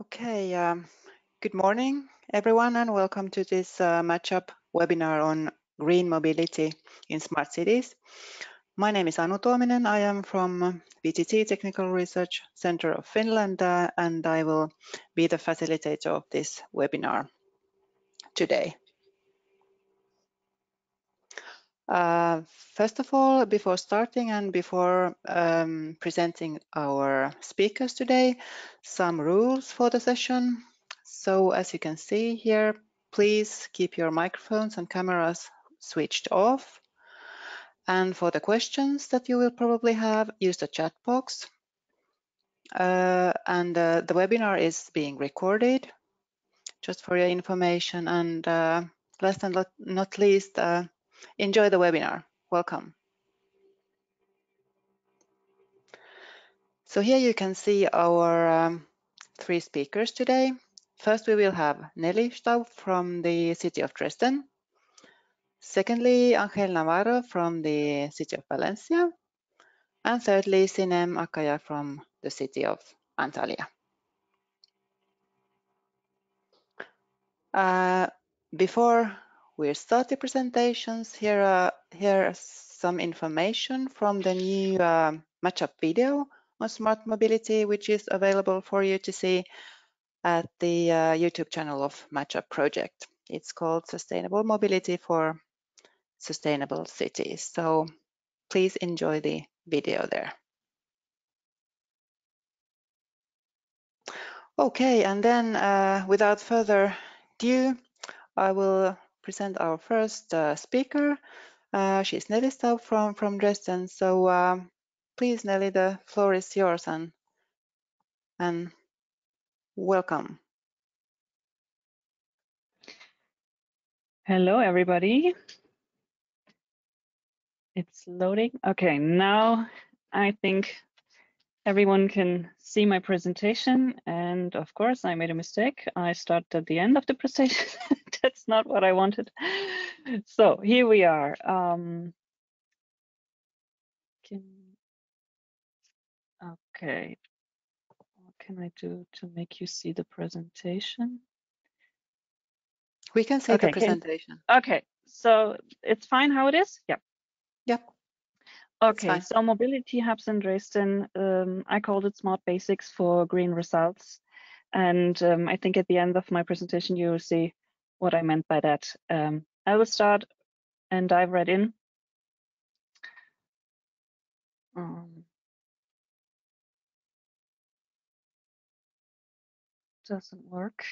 Okay, good morning, everyone, and welcome to this MAtchUP webinar on green mobility in smart cities. My name is Anu Tuominen. I am from VTT Technical Research Center of Finland, and I will be the facilitator of this webinar today. First of all, before starting and before presenting our speakers today, some rules for the session. So as you can see here, please keep your microphones and cameras switched off. And for the questions that you will probably have, use the chat box. The webinar is being recorded, just for your information. And last and not least, enjoy the webinar. Welcome. So here you can see our three speakers today. First, we will have Nelly Staub from the city of Dresden. Secondly, Angel Navarro from the city of Valencia. And thirdly, Sinem Akaya from the city of Antalya. Before we start the presentations, here are some information from the new MAtchUP video on smart mobility, which is available for you to see at the YouTube channel of MAtchUP project. It's called Sustainable Mobility for Sustainable Cities. So please enjoy the video there. Okay, and then without further ado, I will present our first speaker. She's Nelly Staub from Dresden. So please, Nelly, the floor is yours, and welcome. Hello, everybody. It's loading. Okay, now I think everyone can see my presentation. And of course, I made a mistake. I started at the end of the presentation. That's not what I wanted. So here we are. Okay, what can I do to make you see the presentation? We can see the presentation. Okay, so it's fine how it is? Yep. Yep. Okay, so mobility hubs in Dresden, I called it Smart Basics for Green Results. And I think at the end of my presentation, you will see what I meant by that. I will start and dive right in. Doesn't work.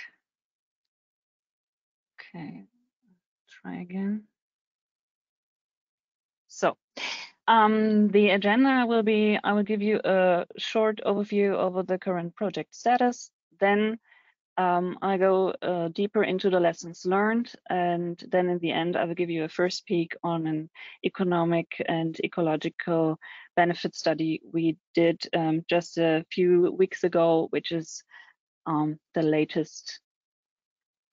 Okay, try again. So the agenda will be, I will give you a short overview over the current project status. Then I go deeper into the lessons learned, and then in the end, I will give you a first peek on an economic and ecological benefit study we did just a few weeks ago, which is the latest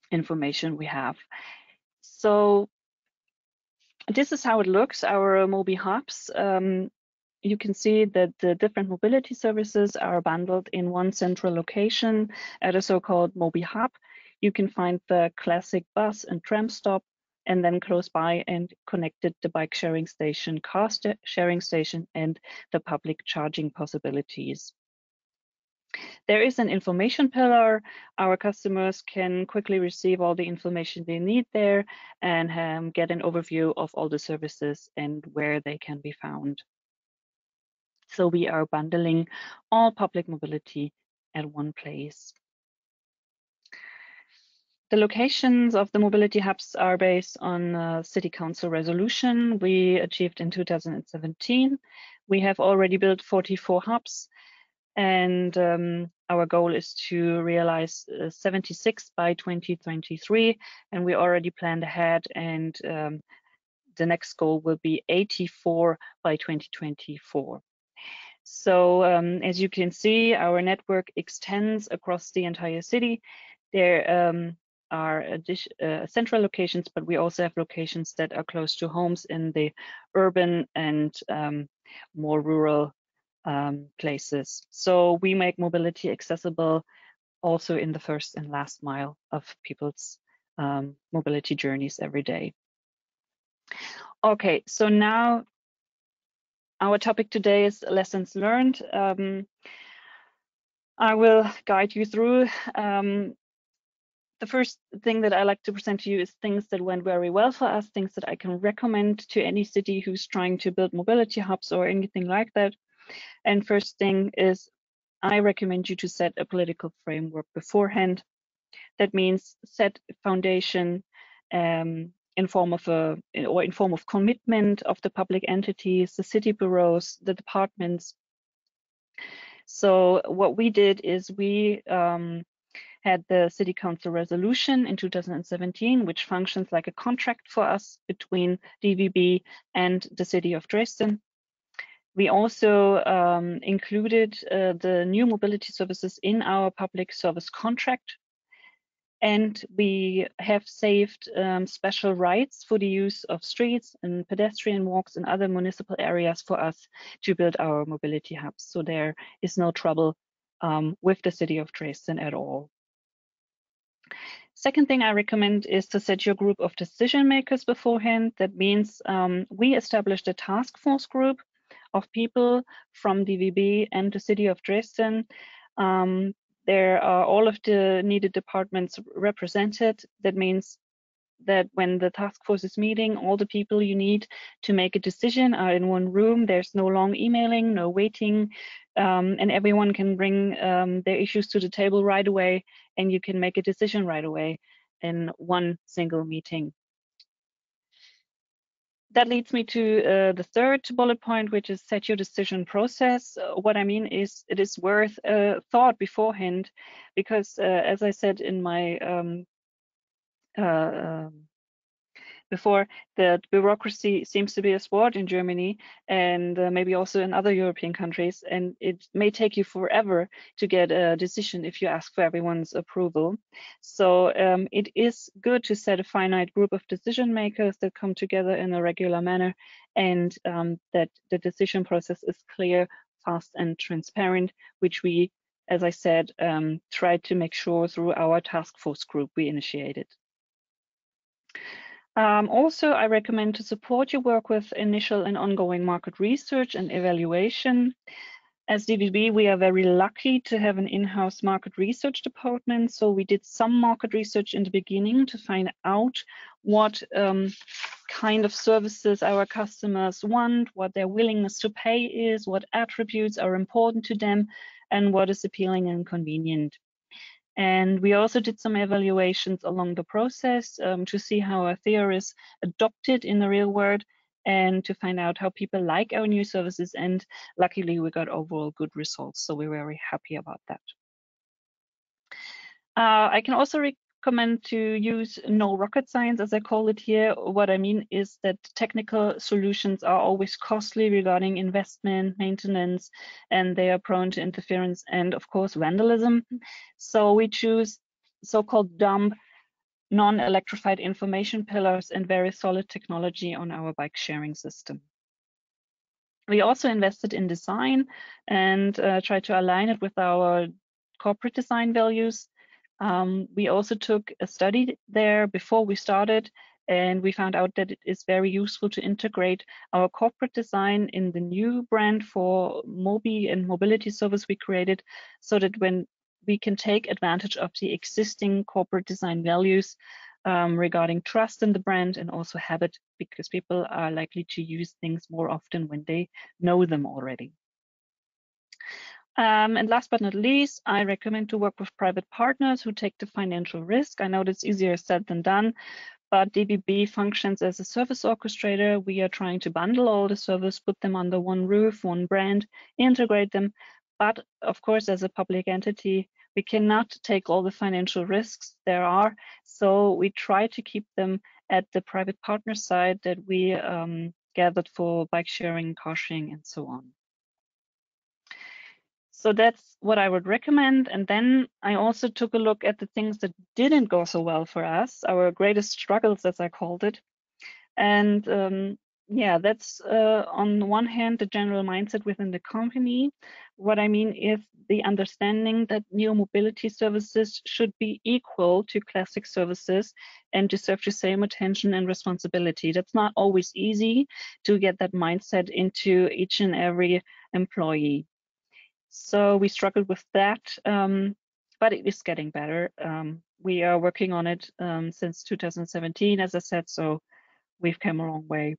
information we have. So this is how it looks, our Mobi hubs. You can see that the different mobility services are bundled in one central location at a so-called Mobi hub. You can find the classic bus and tram stop, and then close by and connected the bike sharing station, car sharing station, and the public charging possibilities. There is an information pillar. Our customers can quickly receive all the information they need there and get an overview of all the services and where they can be found. So we are bundling all public mobility at one place. The locations of the mobility hubs are based on a City Council resolution we achieved in 2017. We have already built 44 hubs, and our goal is to realize 76 by 2023, and we already planned ahead, and the next goal will be 84 by 2024. So as you can see, our network extends across the entire city. There are central locations, but we also have locations that are close to homes in the urban and more rural places. So we make mobility accessible also in the first and last mile of people's mobility journeys every day. Okay, so now our topic today is lessons learned. I will guide you through. The first thing that I like to present to you is things that went very well for us, things that I can recommend to any city who's trying to build mobility hubs or anything like that. And first thing is, I recommend you to set a political framework beforehand. That means set a foundation in form of commitment of the public entities, the city bureaus, the departments. So what we did is we had the City Council resolution in 2017, which functions like a contract for us between DVB and the city of Dresden. We also included the new mobility services in our public service contract. And we have saved special rights for the use of streets and pedestrian walks and other municipal areas for us to build our mobility hubs. So there is no trouble with the city of Dresden at all. Second thing I recommend is to set your group of decision makers beforehand. That means we established a task force group of people from DVB and the city of Dresden. There are all of the needed departments represented. That means that when the task force is meeting, all the people you need to make a decision are in one room. There's no long emailing, no waiting, and everyone can bring their issues to the table right away, and you can make a decision right away in one single meeting. That leads me to the third bullet point, which is set your decision process. What I mean is it is worth thought beforehand, because as I said in my before, that bureaucracy seems to be a sport in Germany and maybe also in other European countries, and it may take you forever to get a decision if you ask for everyone's approval. So it is good to set a finite group of decision makers that come together in a regular manner, and that the decision process is clear, fast, and transparent, which we, as I said, tried to make sure through our task force group we initiated. Also, I recommend to support your work with initial and ongoing market research and evaluation. As DVB, we are very lucky to have an in-house market research department. So we did some market research in the beginning to find out what kind of services our customers want, what their willingness to pay is, what attributes are important to them, and what is appealing and convenient. And we also did some evaluations along the process to see how our theory is adopted in the real world and to find out how people like our new services. And luckily, we got overall good results. So we're very happy about that. I can also recommend to use no rocket science, as I call it here. What I mean is that technical solutions are always costly regarding investment, maintenance, and they are prone to interference and, of course, vandalism. So we choose so-called dumb, non-electrified information pillars and very solid technology on our bike sharing system. We also invested in design and tried to align it with our corporate design values. We also took a study there before we started, and we found out that it is very useful to integrate our corporate design in the new brand for Mobi and mobility service we created, so that when we can take advantage of the existing corporate design values regarding trust in the brand and also habit, because people are likely to use things more often when they know them already. And last but not least, I recommend to work with private partners who take the financial risk. I know that's easier said than done, but DVB functions as a service orchestrator. We are trying to bundle all the service, put them under one roof, one brand, integrate them. But of course, as a public entity, we cannot take all the financial risks there are. So we try to keep them at the private partner side that we gathered for bike sharing, car sharing, and so on. So that's what I would recommend. And then I also took a look at the things that didn't go so well for us, our greatest struggles, as I called it. And Yeah, that's on one hand the general mindset within the company. What I mean is the understanding that new mobility services should be equal to classic services and deserve the same attention and responsibility. That's not always easy to get that mindset into each and every employee. So we struggled with that, but it is getting better. We are working on it since 2017, as I said, so we've come a long way.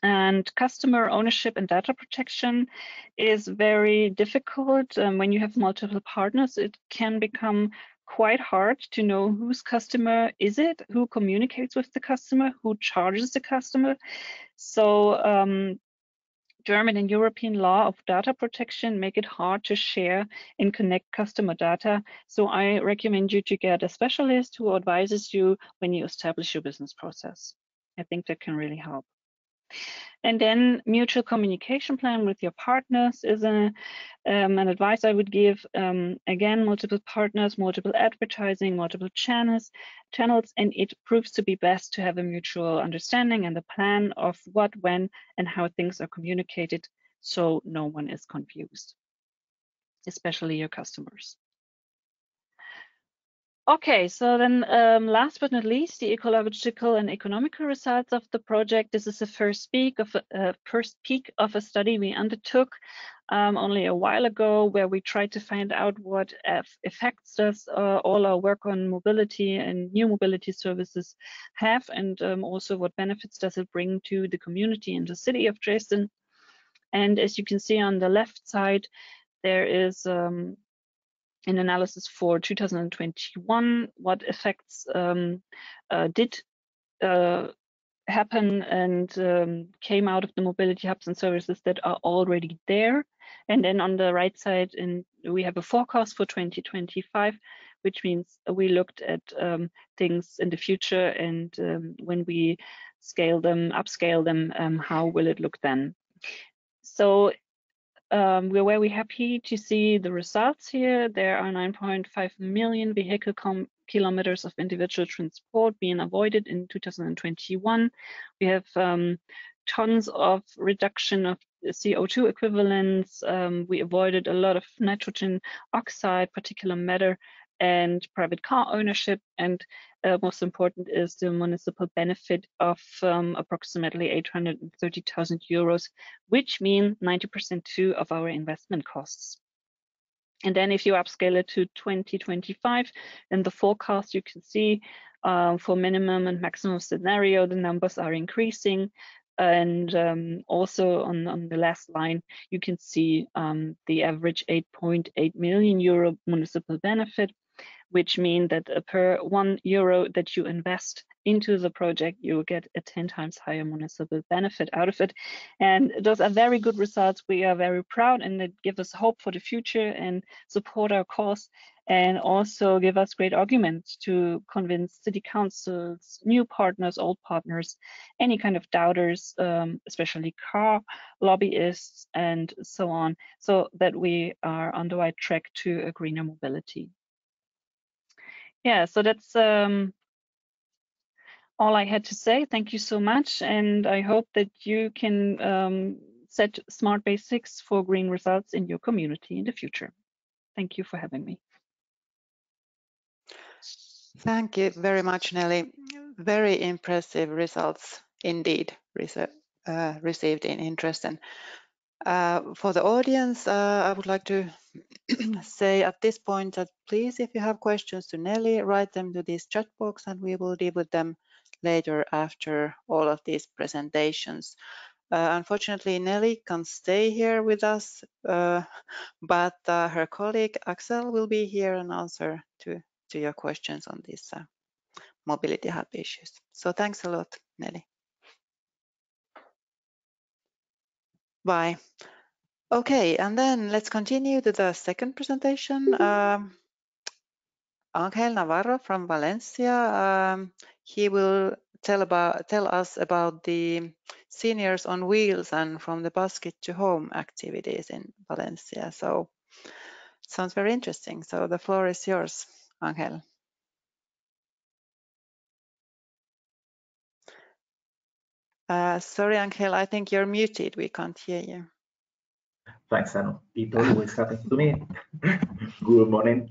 And customer ownership and data protection is very difficult. When you have multiple partners, it can become quite hard to know whose customer is it, who communicates with the customer, who charges the customer. So German and European law of data protection make it hard to share and connect customer data. So I recommend you to get a specialist who advises you when you establish your business process. I think that can really help. And then mutual communication plan with your partners is an advice I would give. Again, multiple partners, multiple advertising, multiple channels, and it proves to be best to have a mutual understanding and a plan of what, when, and how things are communicated, so no one is confused, especially your customers. Okay, so then last but not least, the ecological and economical results of the project. This is the first peak of a study we undertook only a while ago, where we tried to find out what effects does all our work on mobility and new mobility services have, and also what benefits does it bring to the community and the city of Dresden. And as you can see on the left side, there is an analysis for 2021, what effects did happen and came out of the mobility hubs and services that are already there. And then on the right side, we have a forecast for 2025, which means we looked at things in the future, and when we upscale them, how will it look then? So we're very happy to see the results here. There are 9.5 million vehicle kilometers of individual transport being avoided in 2021. We have tons of reduction of CO2 equivalents. We avoided a lot of nitrogen oxide, particulate matter, and private car ownership. And most important is the municipal benefit of approximately 830,000 euros, which mean 90% too of our investment costs. And then if you upscale it to 2025, in the forecast you can see for minimum and maximum scenario, the numbers are increasing. And also on the last line, you can see the average 8.8 million euro municipal benefit, which means that per €1 that you invest into the project, you will get a 10 times higher municipal benefit out of it. And those are very good results. We are very proud, and it gives us hope for the future and support our cause, and also give us great arguments to convince city councils, new partners, old partners, any kind of doubters, especially car lobbyists and so on, so that we are on the right track to a greener mobility. Yeah, so that's all I had to say. Thank you so much, and I hope that you can set smart basics for green results in your community in the future. Thank you for having me. Thank you very much, Nelly. Very impressive results indeed received in Dresden. For the audience, I would like to say at this point that please, if you have questions to Nelly, write them to this chat box and we will deal with them later after all of these presentations. Unfortunately, Nelly can't stay here with us, but her colleague Axel will be here and answer to your questions on these mobility hub issues. So thanks a lot, Nelly. Bye. Okay, and then let's continue to the second presentation. Angel Navarro from Valencia. He will tell us about the seniors on wheels and from the basket to home activities in Valencia. So sounds very interesting. So the floor is yours, Angel. Sorry, Angel, I think you're muted. We can't hear you. Thanks, Anu. It always happens to me. Good morning,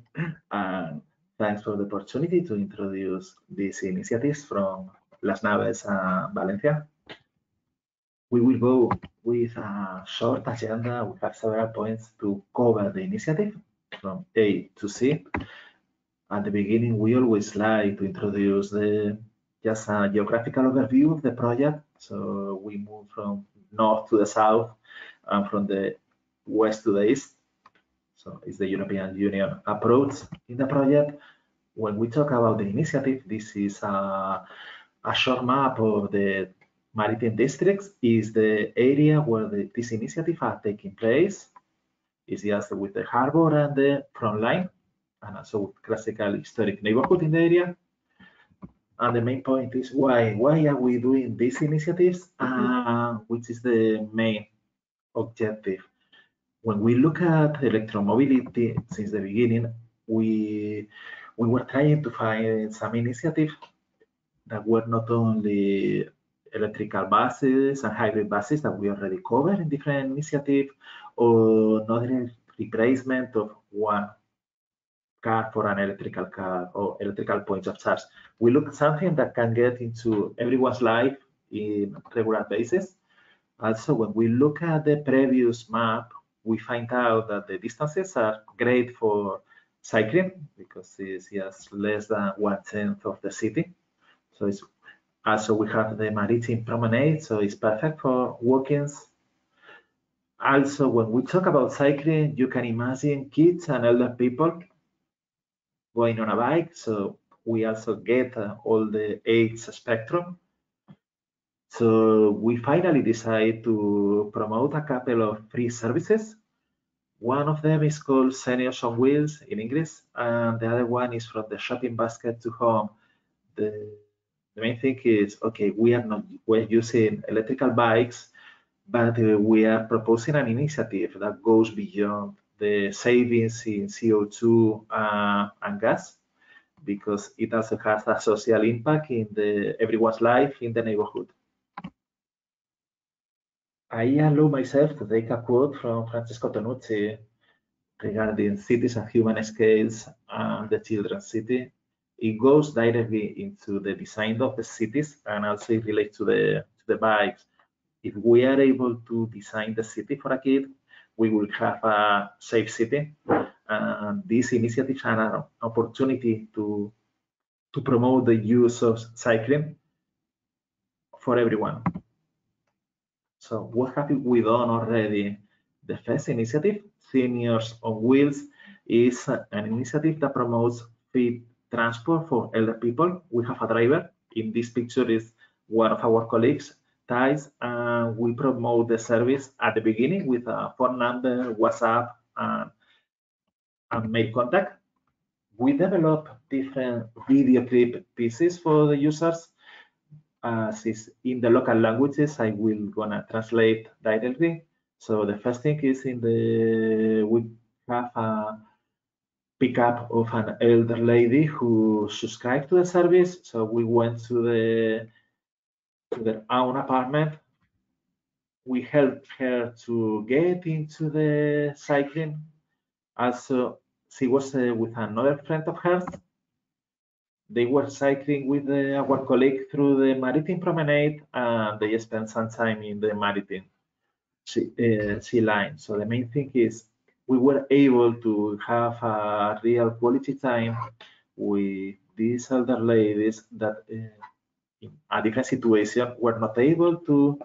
and thanks for the opportunity to introduce these initiatives from Las Naves and Valencia. We will go with a short agenda. We have several points to cover the initiative from A to C. At the beginning, we always like to introduce just a geographical overview of the project. So we move from north to the south and from the west to the east. So it's the European Union approach in the project. When we talk about the initiative, this is a short map of the maritime districts. Is the area where this initiative are taking place. It's just with the harbor and the front line, and also with classical historic neighborhood in the area. And the main point is why are we doing these initiatives, which is the main objective. When we look at electromobility since the beginning, we were trying to find some initiatives that were not only electrical buses and hybrid buses that we already covered in different initiatives, or not a replacement of one car for an electrical car or electrical points of charge. We look at something that can get into everyone's life in regular basis. Also, when we look at the previous map, we find out that the distances are great for cycling because it's just less than 1/10 of the city. So it's also we have the maritime promenade, so it's perfect for walk-ins. Also, when we talk about cycling, you can imagine kids and elder people going on a bike. So we also get all the age spectrum. So we finally decided to promote a couple of free services. One of them is called Seniors on Wheels in English, and the other one is from the shopping basket to home. The main thing is, okay, we're using electrical bikes, but we are proposing an initiative that goes beyond the savings in CO2 and gas, because it also has a social impact in everyone's life in the neighborhood. I allow myself to take a quote from Francesco Tonucci regarding cities and human scales and the children's city. It goes directly into the design of the cities, and also it relates to the bikes. If we are able to design the city for a kid, we will have a safe city. And these initiatives are an opportunity to promote the use of cycling for everyone. So what have we done already? The first initiative, Seniors on Wheels, is an initiative that promotes free transport for elder people. We have a driver. In this picture is one of our colleagues, Thais, and we promote the service at the beginning with a phone number, WhatsApp, and mail contact. We develop different video clip pieces for the users. As is in the local languages, I will gonna translate directly. So the first thing is we have a pickup of an elder lady who subscribed to the service. So we went to their own apartment. We helped her to get into the cycling. Also, she was with another friend of hers. They were cycling with our colleague through the maritime promenade, and they spent some time in the maritime sea line. So the main thing is we were able to have a real quality time with these elder ladies that in a different situation were not able to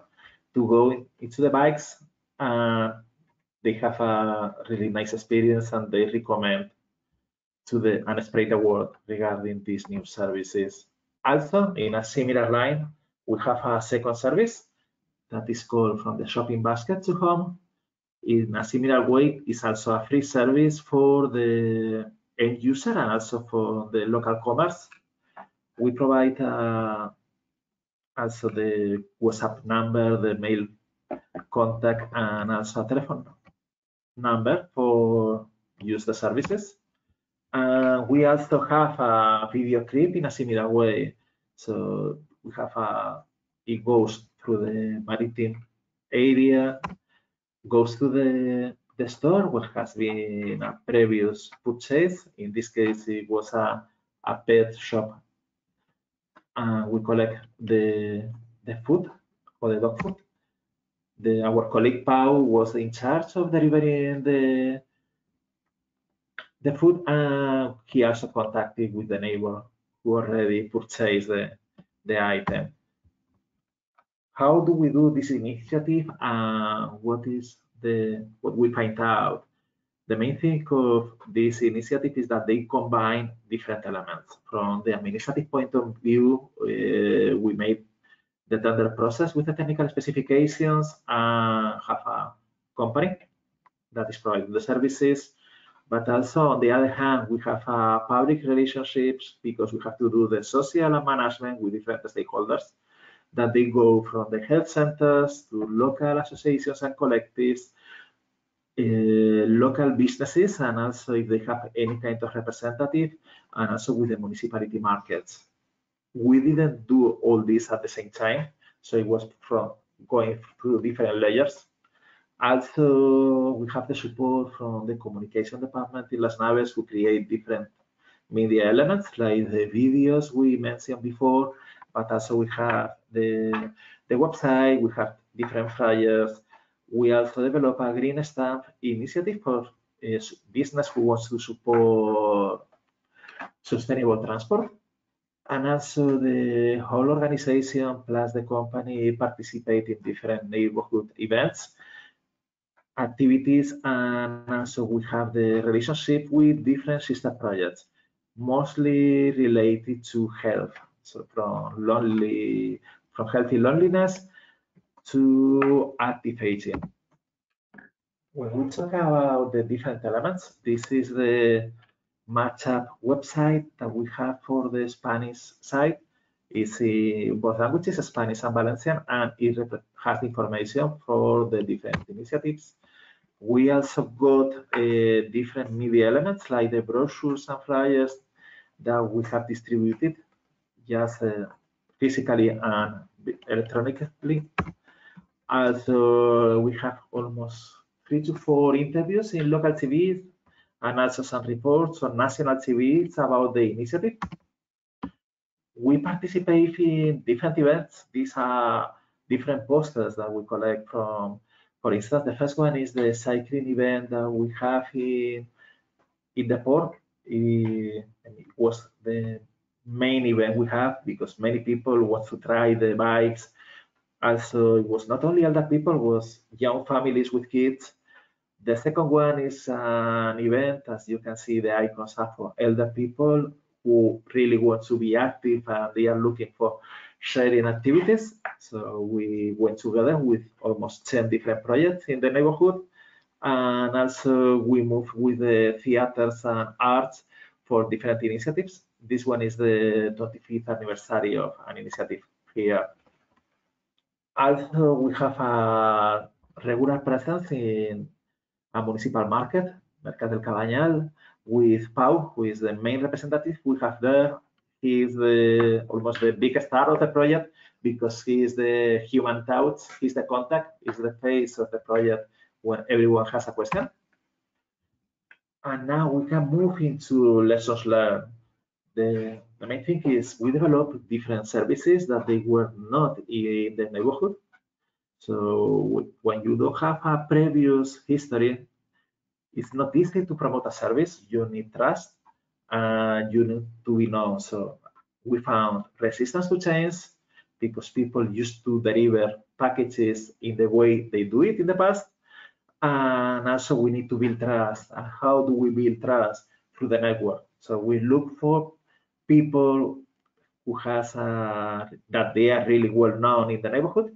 go into the bikes. They have a really nice experience, and they recommend and spread the word regarding these new services. Also, in a similar line, we have a second service that is called From the Shopping Basket to Home. In a similar way, it's also a free service for the end user and also for the local commerce. We provide also the WhatsApp number, the mail contact, and also a telephone number for use the services. We also have a video clip in a similar way. So we have it goes through the maritime area, goes to the store where has been a previous purchase. In this case, it was a pet shop. We collect the food or the dog food. Our colleague Pau was in charge of delivering the food, and he also contacted with the neighbor who already purchased the item. How do we do this initiative, and what we find out? The main thing of this initiative is that they combine different elements. From the administrative point of view, we made the tender process with the technical specifications and have a company that is providing the services. But also, on the other hand, we have public relationships because we have to do the social and management with different stakeholders, that they go from the health centers to local associations and collectives, local businesses, and also if they have any kind of representative, and also with the municipality markets. We didn't do all this at the same time, so it was from going through different layers. Also, we have the support from the communication department in Las Naves, who create different media elements like the videos we mentioned before, but also we have the website, we have different flyers. We also develop a green stamp initiative for business who wants to support sustainable transport. And also the whole organization plus the company participate in different neighborhood events, activities, and also we have the relationship with different sister projects, mostly related to health. So from healthy loneliness to active aging. When we talk about the different elements, this is the MAtchUP website that we have for the Spanish side. It's in both languages, Spanish and Valencian, and it has information for the different initiatives. We also got different media elements like the brochures and flyers that we have distributed just physically and electronically. Also, we have almost 3 to 4 interviews in local TVs and also some reports on national TVs about the initiative. We participate in different events. These are different posters that we collect from, for instance, the first one is the cycling event that we have in the port. It was the main event we have because many people want to try the bikes. Also, it was not only elder people, it was young families with kids. The second one is an event, as you can see, the icons are for elder people who really want to be active and they are looking for sharing activities. So we went together with almost 10 different projects in the neighborhood. And also we moved with the theaters and arts for different initiatives. This one is the 25th anniversary of an initiative here. Also, we have a regular presence in a municipal market, Mercat del Cabanyal, with Pau, who is the main representative we have there. He is almost the biggest star of the project because he is the human touch, he's the contact, he's the face of the project when everyone has a question. And now we can move into lessons learned. The main thing is we developed different services that they were not in the neighborhood. So when you don't have a previous history, it's not easy to promote a service. You need trust and you need to be known. So we found resistance to change because people used to deliver packages in the way they do it in the past. And also we need to build trust. And how do we build trust? Through the network. So we look for people who has that they are really well known in the neighborhood.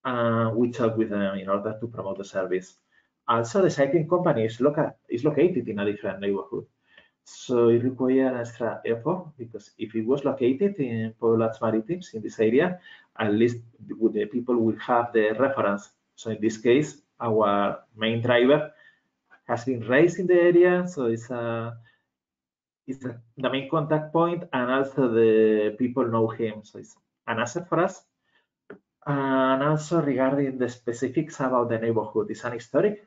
And we talk with them in order to promote the service. Also, the cycling company is located in a different neighborhood. So it requires extra effort because if it was located in Poblats Maritims in this area, at least the people will have the reference. So in this case, our main driver has been raised in the area, so it's the main contact point, and also the people know him. So it's an asset for us. And also regarding the specifics about the neighborhood, it's an historic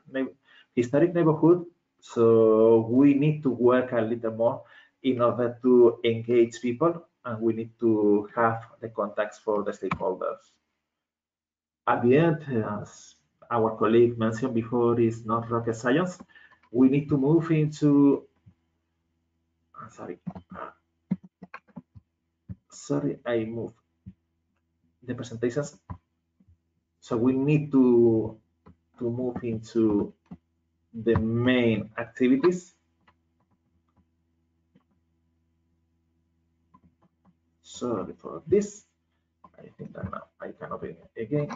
neighborhood, so we need to work a little more in order to engage people, and we need to have the contacts for the stakeholders. At the end, as our colleague mentioned before, is not rocket science. We need to move into, sorry, I moved the presentations. So we need to move into the main activities. Sorry for this. I think that now I can open it again.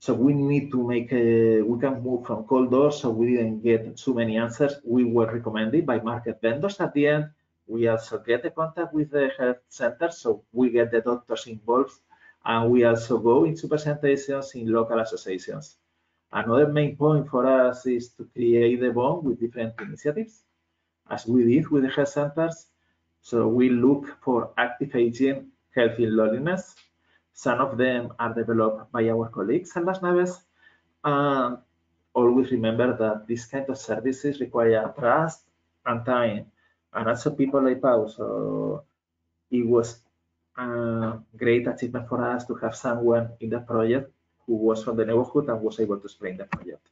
So we need to make we can move from cold doors, so we didn't get too many answers. We were recommended by market vendors at the end. We also get the contact with the health center, so we get the doctors involved, and we also go into presentations in local associations. Another main point for us is to create the bond with different initiatives, as we did with the health centers. So we look for active aging, healthy loneliness. Some of them are developed by our colleagues at Las Naves. And always remember that these kind of services require trust and time, and also people like Pau. So it was a great achievement for us to have someone in the project who was from the neighborhood and was able to explain the project.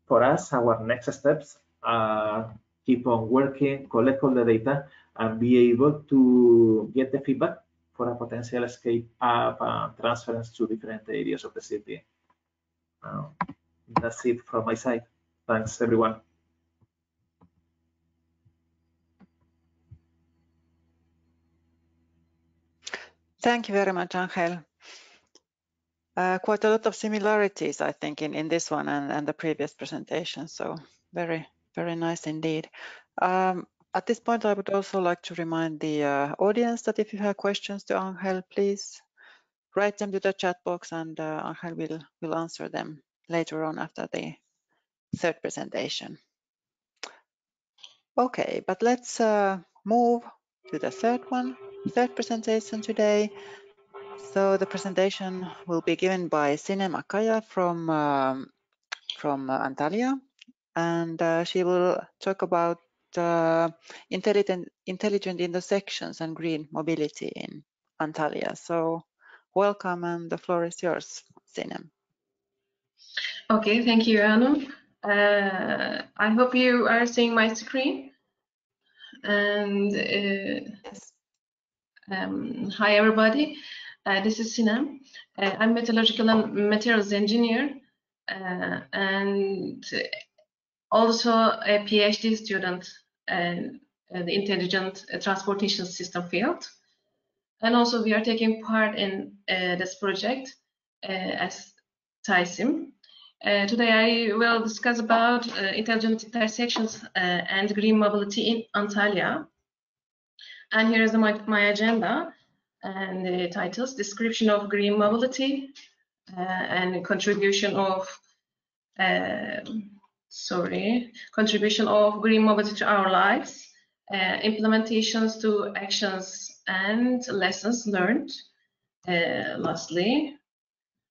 For us, our next steps are keep on working, collect all the data, and be able to get the feedback for a potential escape up and transference to different areas of the city. That's it from my side. Thanks, everyone. Thank you very much, Angel. Quite a lot of similarities, I think, in this one and the previous presentation. So very, very nice indeed. At this point, I would also like to remind the audience that if you have questions to Angel, please write them to the chat box, and Angel will answer them later on after the third presentation. Okay, but let's move to the third presentation today. So the presentation will be given by Sinem Akaya from Antalya, and she will talk about intelligent intersections and green mobility in Antalya. So welcome, and the floor is yours, Sinem. Okay, thank you, Anu. I hope you are seeing my screen. And Yes. Hi, everybody. This is Sinem. I'm metallurgical and materials engineer, and also a PhD student in the intelligent transportation system field. And also we are taking part in this project as TISIM. Today I will discuss about intelligent intersections and green mobility in Antalya. And here is my agenda and the titles: description of green mobility and contribution of contribution of green mobility to our lives, implementations to actions and lessons learned, lastly.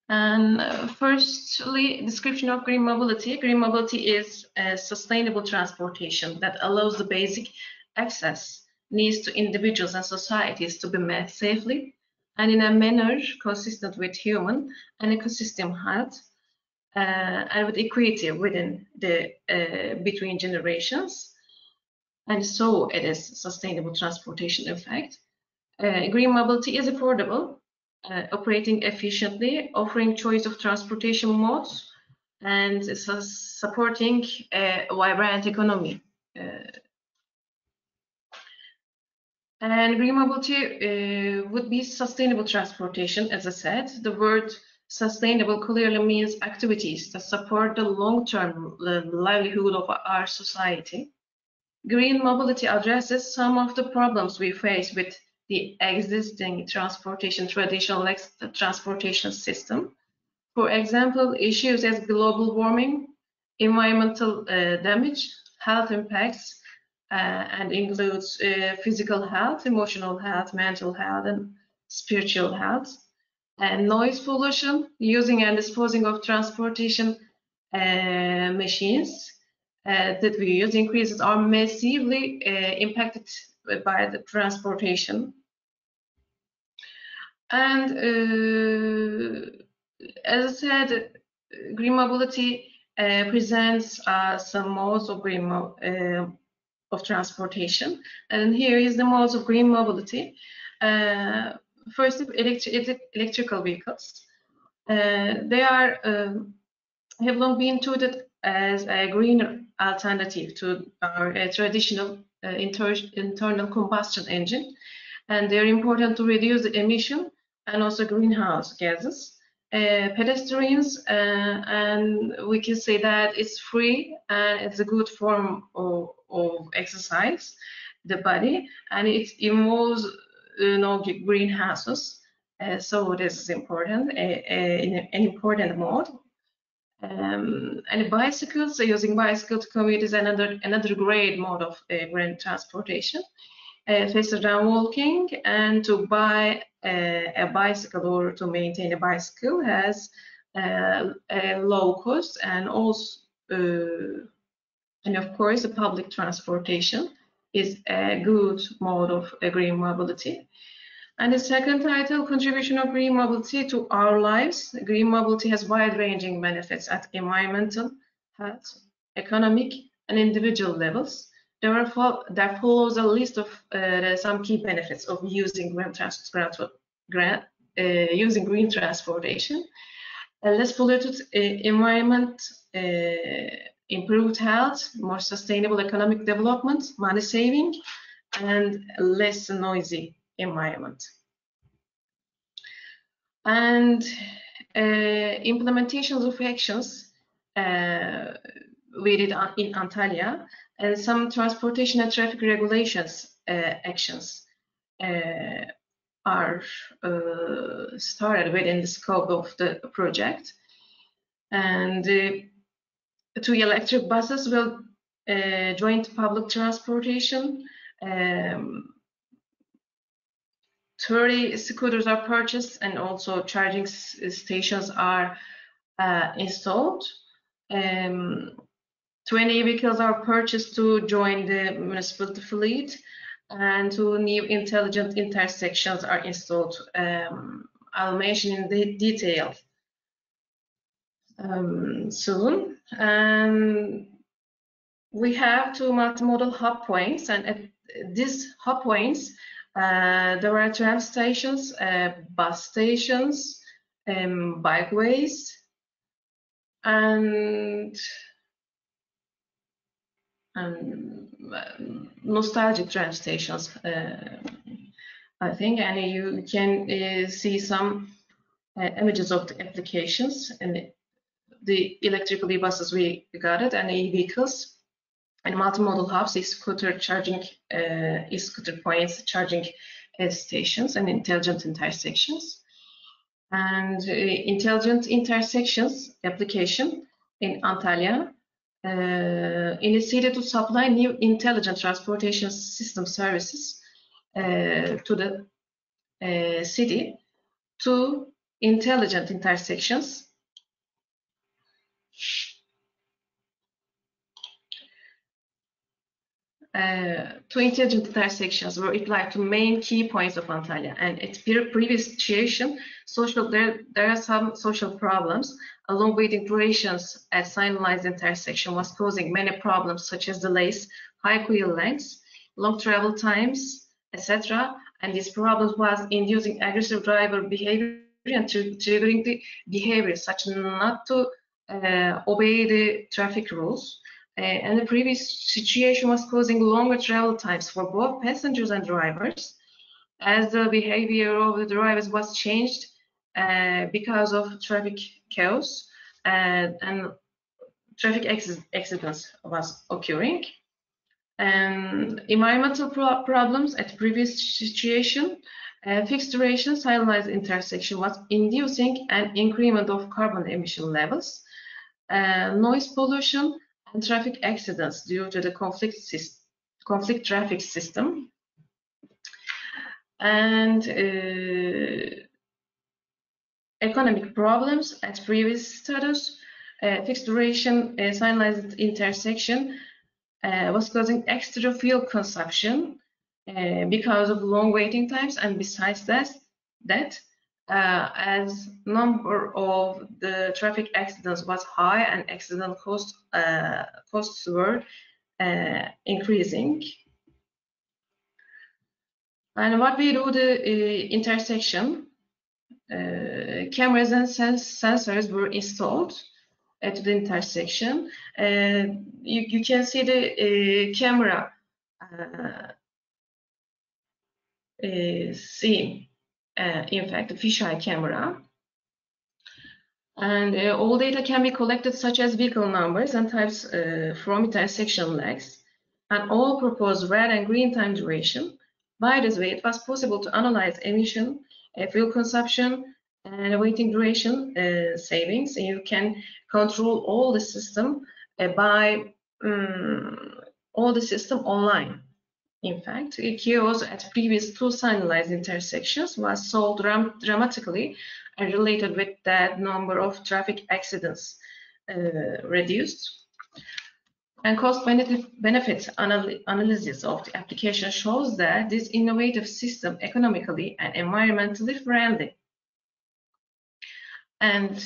And firstly, description of green mobility. Green mobility is a sustainable transportation that allows the basic access needs to individuals and societies to be met safely and in a manner consistent with human and ecosystem health, and with equity within the between generations. And so it is sustainable transportation, in fact. Green mobility is affordable, operating efficiently, offering choice of transportation modes, and supporting a vibrant economy. And green mobility would be sustainable transportation. As I said, the word sustainable clearly means activities that support the long-term livelihood of our society. Green mobility addresses some of the problems we face with the existing traditional transportation system. For example, issues as global warming, environmental damage, health impacts, and includes physical health, emotional health, mental health, and spiritual health, and noise pollution, using and disposing of transportation machines that we use increases are massively impacted by the transportation. And as I said, green mobility presents some modes of green of transportation, and here is the modes of green mobility. First, electrical vehicles. They have long been touted as a greener alternative to our traditional internal combustion engine, and they're important to reduce the emission and also greenhouse gases. Pedestrians, and we can say that it's free and it's a good form of exercise, the body, and it involves no greenhouses, so this is important, an important mode. And bicycles, using bicycle to commute is another great mode of green transportation. Faster than walking, and to buy a bicycle or to maintain a bicycle has a low cost, and also and of course the public transportation is a good mode of green mobility. And the second title, contribution of green mobility to our lives. Green mobility has wide-ranging benefits at environmental, health, economic, and individual levels. There follows a list of some key benefits of using green transportation. Less polluted environment, improved health, more sustainable economic development, money saving, and less noisy environment. And implementations of actions we did in Antalya, and some transportation and traffic regulations actions are started within the scope of the project. And 2 electric buses will join public transportation. 30 scooters are purchased, and also charging stations are installed. 20 vehicles are purchased to join the municipality fleet, and 2 new intelligent intersections are installed. I'll mention in the detail soon. And we have 2 multimodal hub points, and at these hub points there are tram stations, bus stations, bikeways, and nostalgic tram stations, I think. And you can see some images of the applications, and the electrical buses we got it, and e-vehicles, and multimodal hubs, e-scooter charging, e-scooter points, charging stations, and intelligent intersections. And intelligent intersections application in Antalya initiated to supply new intelligent transportation system services to the city. 2 intelligent intersections were applied to main key points of Antalya. And at previous situation, there are some social problems. Long waiting durations at signalized intersection was causing many problems, such as delays, high queue lengths, long travel times, etc. And these problems was inducing aggressive driver behavior and triggering the behavior, such not to obey the traffic rules. And the previous situation was causing longer travel times for both passengers and drivers, as the behavior of the drivers was changed because of traffic chaos, and traffic accidents was occurring. And environmental problems at previous situation, fixed duration signalized intersection was inducing an increment of carbon emission levels, noise pollution, and traffic accidents due to the conflict traffic system. and economic problems at previous status. Fixed duration signalized intersection was causing extra fuel consumption because of long waiting times, and besides that as number of the traffic accidents was high and accident costs were increasing. And what we do the intersection, cameras and sensors were installed at the intersection. You can see the camera scene, in fact, the fisheye camera. And all data can be collected, such as vehicle numbers and types from intersection lags, and all proposed red and green time duration. By this way, it was possible to analyze emission, fuel consumption, and waiting duration savings. And you can control all the system online. In fact, chaos at previous two signalized intersections was solved dramatically and related with that number of traffic accidents reduced. And cost-benefit analysis of the application shows that this innovative system economically and environmentally friendly. And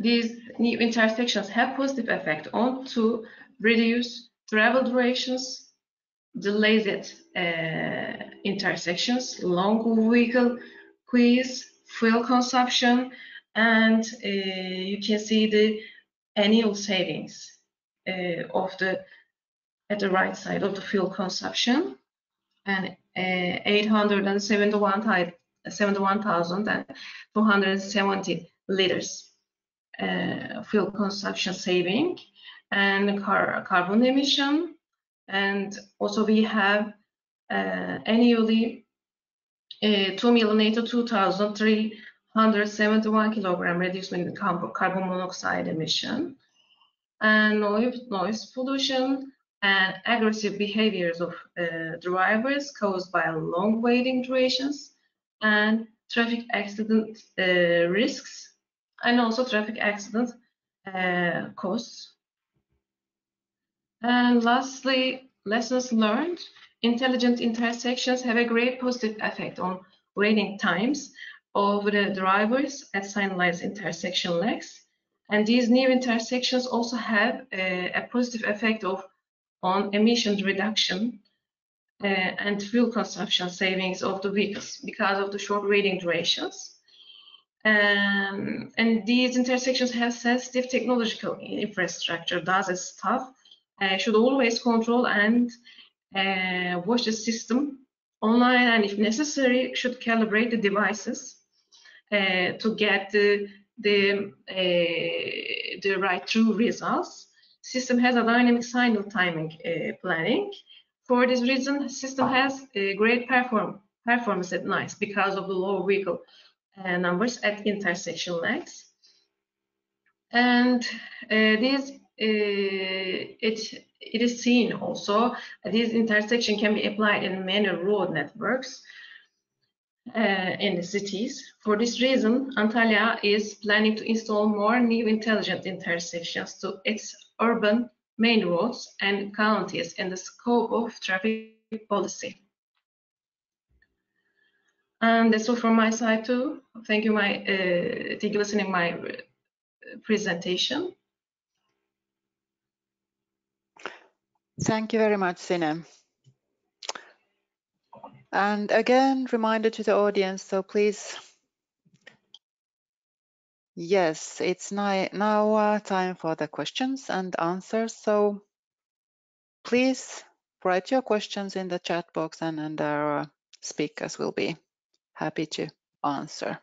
these new intersections have positive effect on to reduce travel durations, delays at intersections, long vehicle queues, fuel consumption, and you can see the annual savings at the right side of the fuel consumption, and 871,270 liters fuel consumption saving, and carbon emission. And also we have annually 2,082,371 kilogram reduction in carbon monoxide emission, and noise pollution and aggressive behaviors of drivers caused by long waiting durations and traffic accident risks, and also traffic accident costs. And lastly, lessons learned. Intelligent intersections have a great positive effect on waiting times of the drivers at signalized intersection lags. And these new intersections also have a positive effect on emission reduction and fuel consumption savings of the vehicles because of the short waiting durations. And these intersections have sensitive technological infrastructure, thus as staff should always control and watch the system online, and if necessary should calibrate the devices to get the right true results. System has a dynamic signal timing planning. For this reason, system has a great performance at night because of the low vehicle numbers at intersection lags. And it is seen also this intersection can be applied in many road networks in the cities. For this reason, Antalya is planning to install more new intelligent intersections to its urban main roads and counties in the scope of traffic policy. And that's all from my side too. Thank you, thank you for listening my presentation. Thank you very much, Sine. And again, reminder to the audience, so please, yes, it's now time for the questions and answers. So please write your questions in the chat box, and our speakers will be happy to answer.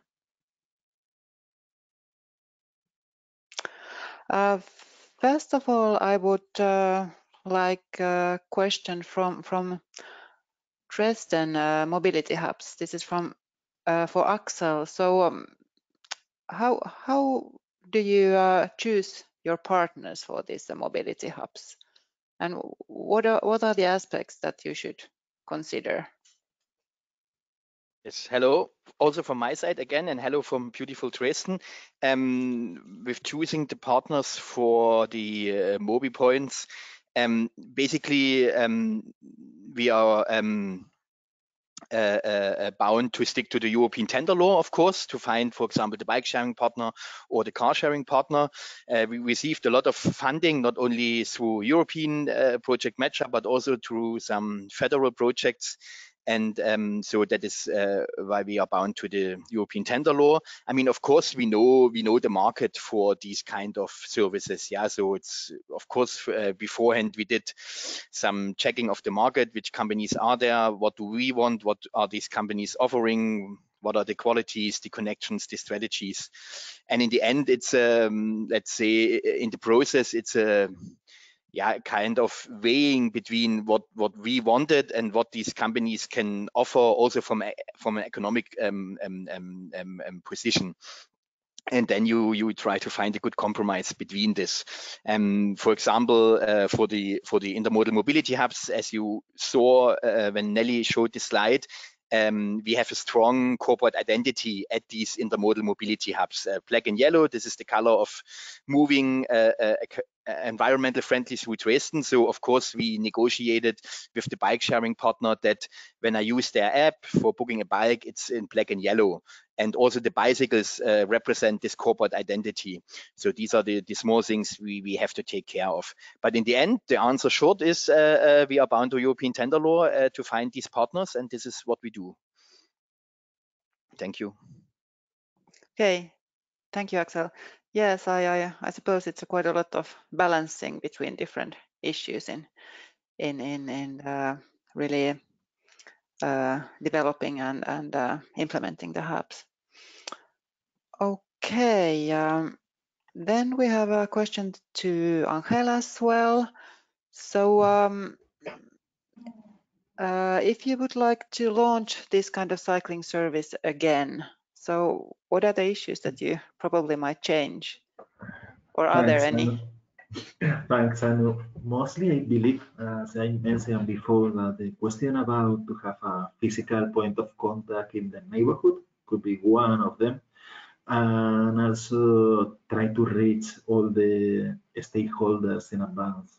First of all, I would like a question from Dresden Mobility Hubs. This is from for Axel. So how do you choose your partners for these mobility hubs, and what are the aspects that you should consider? Yes, hello. Also from my side again, and hello from beautiful Dresden. With choosing the partners for the Mobi points, basically we are bound to stick to the European tender law, of course, to find, for example, the bike sharing partner or the car sharing partner. We received a lot of funding, not only through European project MAtchUP, but also through some federal projects. And so that is why we are bound to the European tender law. I mean, of course, we know the market for these kind of services. Yeah, so it's of course beforehand we did some checking of the market, which companies are there, what do we want, what are these companies offering, what are the qualities, the connections, the strategies, and in the end, it's let's say in the process, it's a kind of weighing between what we wanted and what these companies can offer, also from an economic position. And then you try to find a good compromise between this. For example, for the intermodal mobility hubs, as you saw when Nelly showed the slide, we have a strong corporate identity at these intermodal mobility hubs. Black and yellow, this is the color of moving environmental friendly through Dresden. So of course we negotiated with the bike sharing partner that when I use their app for booking a bike, it's in black and yellow. And also the bicycles represent this corporate identity. So these are the small things we have to take care of. But in the end, the answer short is we are bound to European tender law to find these partners, and this is what we do. Thank you. Okay, thank you, Axel. Yes, I suppose it's quite a lot of balancing between different issues in really developing and implementing the hubs. Okay, then we have a question to Angela as well. So if you would like to launch this kind of cycling service again, so what are the issues that you probably might change? Or are there any? Thanks, Anu. Mostly, I believe, as I mentioned before, that the question about to have a physical point of contact in the neighborhood could be one of them. And also try to reach all the stakeholders in advance,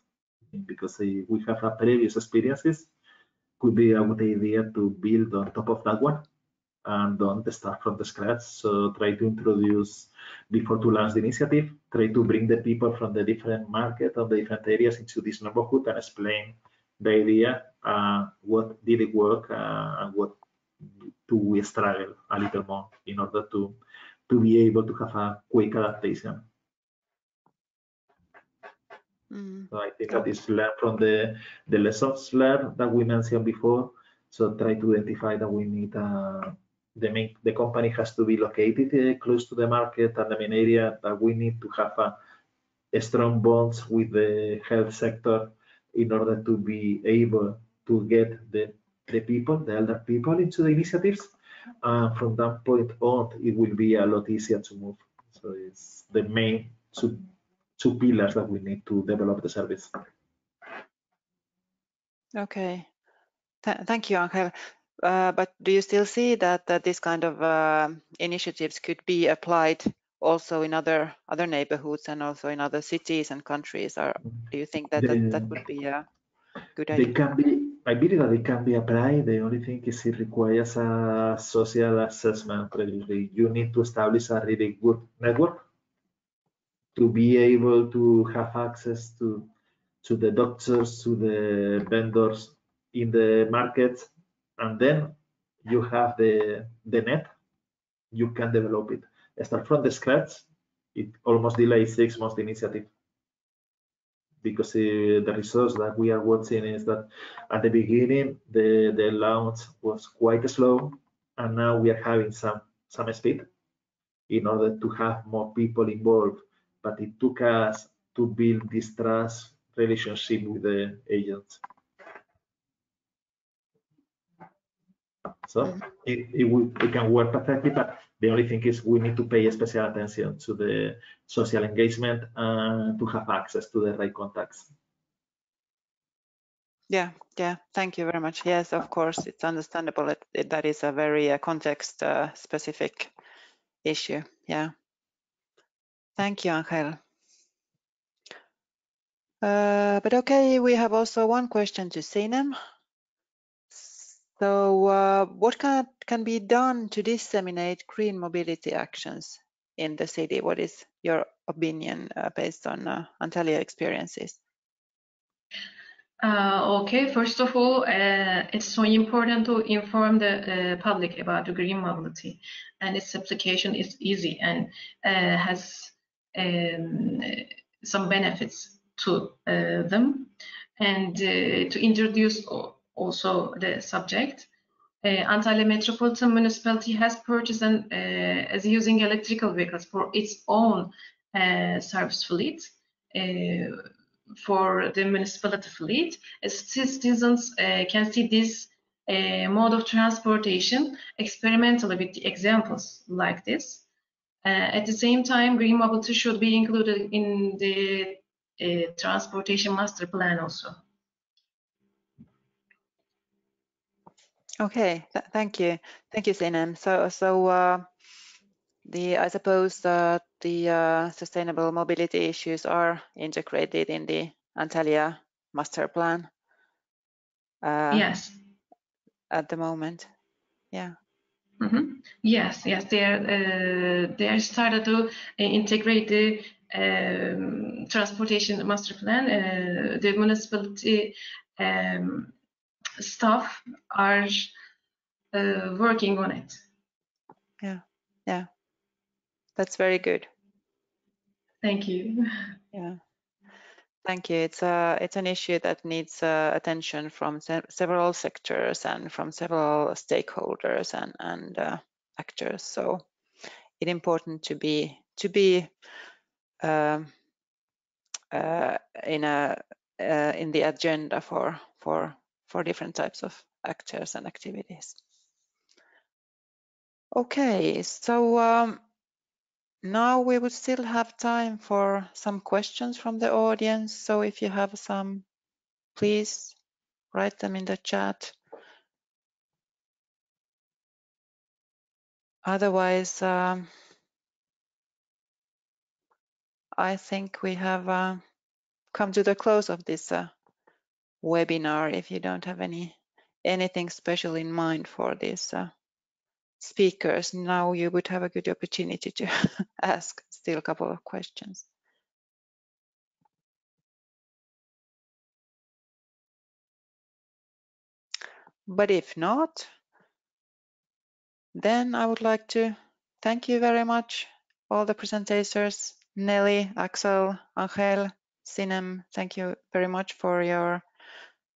because we have a previous experiences, could be a good idea to build on top of that one and don't start from the scratch. So try to introduce, before to launch the initiative, try to bring the people from the different market of the different areas into this neighborhood and explain the idea, what did it work, and what do we struggle a little more in order to be able to have a quick adaptation. So I think that is learned from the lessons learned that we mentioned before. So try to identify that we need the company has to be located close to the market and the main area, that we need to have a strong bonds with the health sector in order to be able to get the elder people into the initiatives. From that point on, it will be a lot easier to move. So it's the main two pillars that we need to develop the service. Okay, thank you, Angel. But do you still see that this kind of initiatives could be applied also in other neighborhoods and also in other cities and countries? Or do you think that that would be a good idea? They can be. I believe that it can be applied. The only thing is it requires a social assessment. Previously, you need to establish a really good network to be able to have access to the doctors, to the vendors in the market, and then you have the net. You can develop it. Start from the scratch. It almost delays 6 months initiative, because the results that we are watching is that at the beginning the launch was quite slow, and now we are having some speed in order to have more people involved. But it took us to build this trust relationship with the agents. So it can work perfectly, but the only thing is we need to pay special attention to the social engagement and to have access to the right contacts. Yeah, thank you very much. Yes, of course, it's understandable that is a very context specific issue. Yeah. Thank you, Angel. But okay, we have also one question to Sinem. So what can be done to disseminate green mobility actions in the city? What is your opinion based on Antalya experiences? Okay, first of all, it's so important to inform the public about the green mobility, and its application is easy and has some benefits to them, and to introduce also the subject. Antalya Metropolitan Municipality has purchased and is using electrical vehicles for its own service fleet. For the municipality fleet, citizens can see this mode of transportation experimentally with the examples like this. At the same time, green mobility should be included in the transportation master plan also. Okay, thank you, Sinem. So I suppose the sustainable mobility issues are integrated in the Antalya master plan. Yes. At the moment, yeah. Mm-hmm. Yes, they are started to integrate the transportation master plan. The municipality staff are working on it. Yeah, that's very good. Thank you. Yeah, thank you. It's an issue that needs attention from several sectors and from several stakeholders and actors. So it's important to be in the agenda for different types of actors and activities. Okay, so now we would still have time for some questions from the audience. So if you have some, please write them in the chat. Otherwise, I think we have come to the close of this webinar. If you don't have anything special in mind for these speakers, now you would have a good opportunity to ask still a couple of questions. But if not, then I would like to thank you very much, all the presenters, Nelly, Axel, Angel, Sinem. Thank you very much for your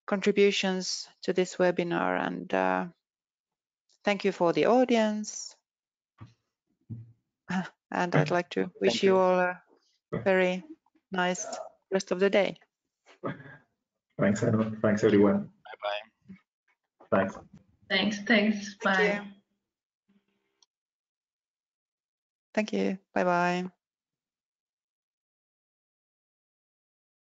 contributions to this webinar, and thank you for the audience. And I'd like to wish you all a very nice rest of the day. Thanks, Anna. Thanks, everyone. Bye-bye. Thanks. Thanks. Bye. Thank you. Bye-bye.